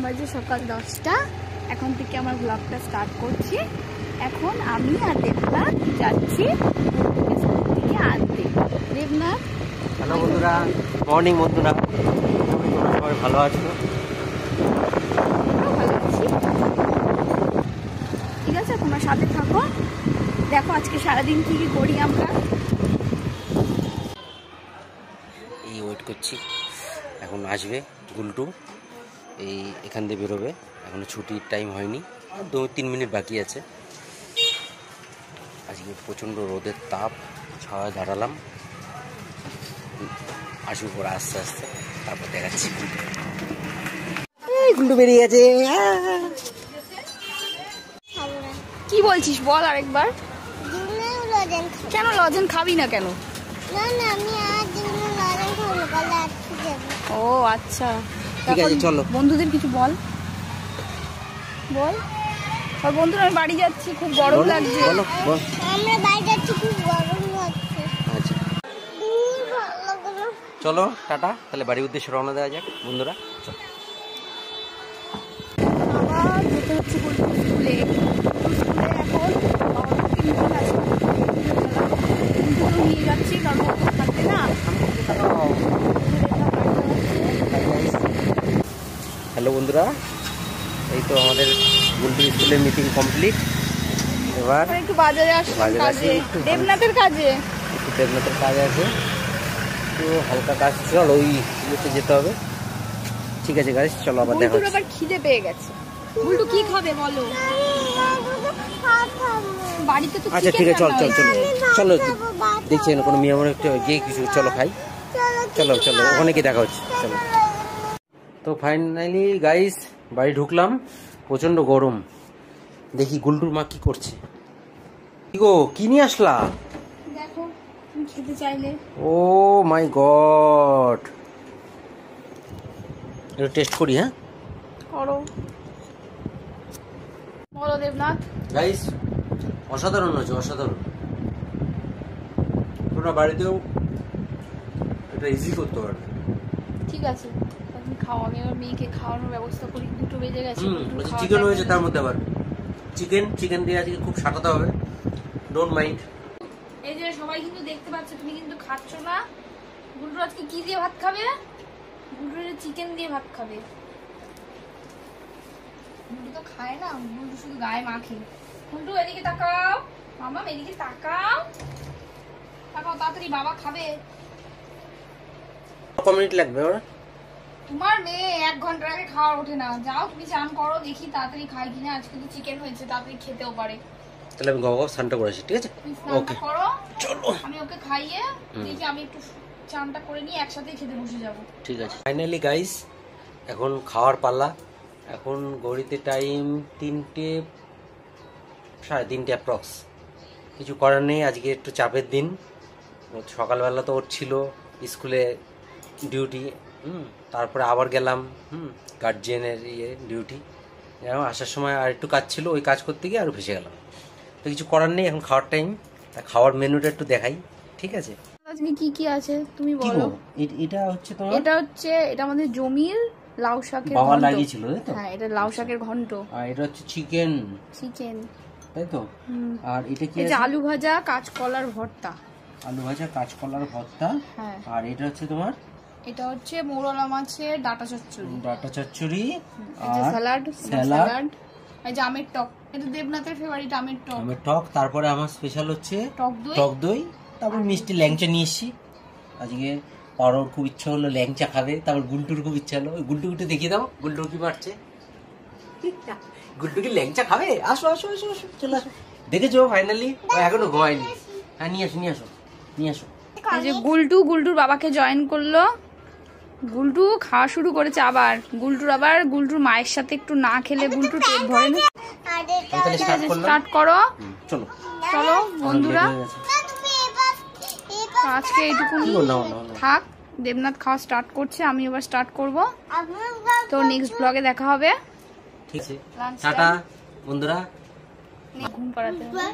বাজে সকাল 10টা। এখন থেকে আমার ব্লগটা স্টার্ট করছি। এখন আমি আর দেবনাথ যাচ্ছি স্কুল থেকে আনতে। দেবনাথ, হ্যালো বন্ধুরা, মর্নিং বন্ধুরা, তোমরা সবাই ভালো আছো? ভালো আছি, ঠিক আছে। তোমরা সাথে থাকো, দেখো আজকে সারাদিন কি কি করি আমরা। এই ওয়েট করছি, এখন আসবে গুলটু, এখান দিয়ে বেরোবে। এখনো ছুটির টাইম হয়নি, 2-3 মিনিট বাকি আছে। আজকে প্রচণ্ড রোদের তাপ, ছাওয়ায় দাঁড়ালাম। আসবে পরে আস্তে আস্তে, তারপর দেখাচ্ছি। গুলটু বেরিয়ে গেছে। কি বলছিস বল আরেকবার। কেন লজেন খাবি না কেন? ও আচ্ছা, ঠিক আছে, চলো। বন্ধুদের কিছু বল বল। আর বন্ধুরা, আমি বাড়ি যাচ্ছি, খুব গরম লাগছে। আমরা বাড়ি যাচ্ছি, খুব গরম লাগছে। আচ্ছা চলো, টাটা। তাহলে বাড়ির উদ্দেশ্যে রওনা দেওয়া যাক বন্ধুরা। চলো। আবার যেতে হচ্ছে স্কুলে। এখন নিয়ে যাচ্ছি, কারণ থাকবে না। হ্যালো বন্ধুরা, এই তো আমাদের গুলটু স্কুলের মিটিং কমপ্লিট। এবার একটু বাজারে আসছি, দেবনাথের কাজে। একটু দেবনাথের কাজ আছে, একটু হালকা কাজ। চলো, ওই ইয়েতে যেতে হবে। ঠিক আছে গাইস, চলো আবার দেখা হচ্ছে। আবার খিদে পেয়ে গেছে। গুলটু কি খাবে বলো? বাড়িতে তো আচ্ছা ঠিক আছে, চল চল চলো চলো। দেখছি না কোনো মেয়ে, আমার একটু গিয়ে কিছু, চলো খাই। চলো চলো, ওখানে কি দেখা হচ্ছে, চলো। তো ফাইনালি গাইস বাড়ি ঢুকলাম, প্রচন্ড গরম। দেখি গুলটুর মা কি করছে। কি গো, কি নিয়ে আসলা? দেখো, তুমি খেতে চাইলে। ও মাই গড, এটা টেস্ট করি। হ্যাঁ করো, বলো দেবনাথ। গাইস অসাধারণ হয়েছে, অসাধারণ। তোমরা বাড়িতেও এটা ইজি করতে পারবে। ঠিক আছে, তুমি খাও, আমি আমার মেয়েকে খাওয়ানোর ব্যবস্থা করি। 2টো বেজে গেছে। চিকেন হয়েছে, তার মধ্যে আবার চিকেন দিয়ে আজকে খুব সাটাতে হবে। Don't mind. এই যে সবাই কিন্তু দেখতে পাচ্ছে, তুমি কিন্তু খাচ্ছ না। গুলটু আজকে কি দিয়ে ভাত খাবে? গুলটু চিকেন দিয়ে ভাত খাবে। গুলটু তো খায় না, গুলটু শুধু গায়ে মাখে। গুলটু এদিকে তাকাও, মামা এদিকে তাকাও, তাকাও তাড়াতাড়ি, বাবা খাবে। কত মিনিট লাগবে ওরা? তোমার মেয়ে 1 ঘন্টার আগে খাওয়ার ওঠে না। যাও তুমি চান করো, দেখি তাড়াতাড়ি খাই কিনা। আজকে তো চিকেন হয়েছে, তাড়াতাড়ি খেতেও পারে। তাহলে আমি গবা স্নানটা করে আসি, ঠিক আছে? ওকে করো, চলো। আমি ওকে খাইয়ে দেখি, আমি একটু চানটা করে নিয়ে একসাথেই খেতে বসে যাবো। ঠিক আছে। ফাইনালি গাইস এখন খাওয়ার পাল্লা। এখন ঘড়িতে টাইম 3টে, 3:30 অ্যাপ্রক্স। কিছু করার নেই, আজকে একটু চাপের দিন। সকালবেলা তো ওর ছিল স্কুলে ডিউটি, তারপরে আবার গেলাম গার্জিয়ানের ডিউটি। আসার সময় আর একটু কাজ ছিল, ওই কাজ করতে গিয়ে আরও ফেসে গেলাম। তো কিছু করার নেই, এখন খাওয়ার টাইম। খাওয়ার মেনুটা একটু দেখাই, ঠিক আছে? আজকে কি কি আছে তুমি বলো। এটা হচ্ছে তোমার, এটা আমাদের জমির লাউ শাকের বাবা ঘন্ট লাগিয়েছিল, তাই তো? হ্যাঁ, এটা লাউ শাকের ঘন্ট। আর এটা হচ্ছে চিকেন, তাই তো? আর এটা কি আছে? আলু ভাজা, কাঁচকলার ভর্তা। আলু ভাজা, কাঁচকলার ভর্তা। হ্যাঁ। আর এটা হচ্ছে তোমার, এটা হচ্ছে মোরলা মাছের ডাটা চচ্চড়ি। আর স্যালাড। এই যে আমের টক, এটা দেবনাথের ফেভারিট আমের টক। তারপরে আমার স্পেশাল হচ্ছে টক দই। তারপর মিষ্টি ল্যাংচা নিয়ে এসেছি আজকে। পারোর খুব ইচ্ছা হলো ল্যাংচা খাবে, তারপর গুলটুর খুব ইচ্ছা হলো। গুলটুকে দেখিয়ে দাও, গুলটু কি মারছে। গুলটু কি ল্যাংচা খাবে? আসো আসো আসো আসো, চলে আসো। দেখেছো ফাইনালি ও এখনো ঘুমায়নি। হ্যাঁ নিয়ে আসো নিয়ে আসো নিয়ে আসো। এই যে গুলটুর বাবাকে জয়েন করলো। গুলটু খাওয়া শুরু করেছে আবার। গুলটুর মায়ের সাথে একটু না খেলে গুলটুর পেট ভরে না। স্টার্ট করো। চলো চলো বন্ধুরা, আজকে এইটুকুনি থাক। দেবনাথ খাওয়া স্টার্ট করছে, আমি এবার স্টার্ট করব। তো নেক্সট ব্লগে দেখা হবে। ঠিক আছে, টাটা বন্ধুরা। ঘুম পাড়াতে হবে।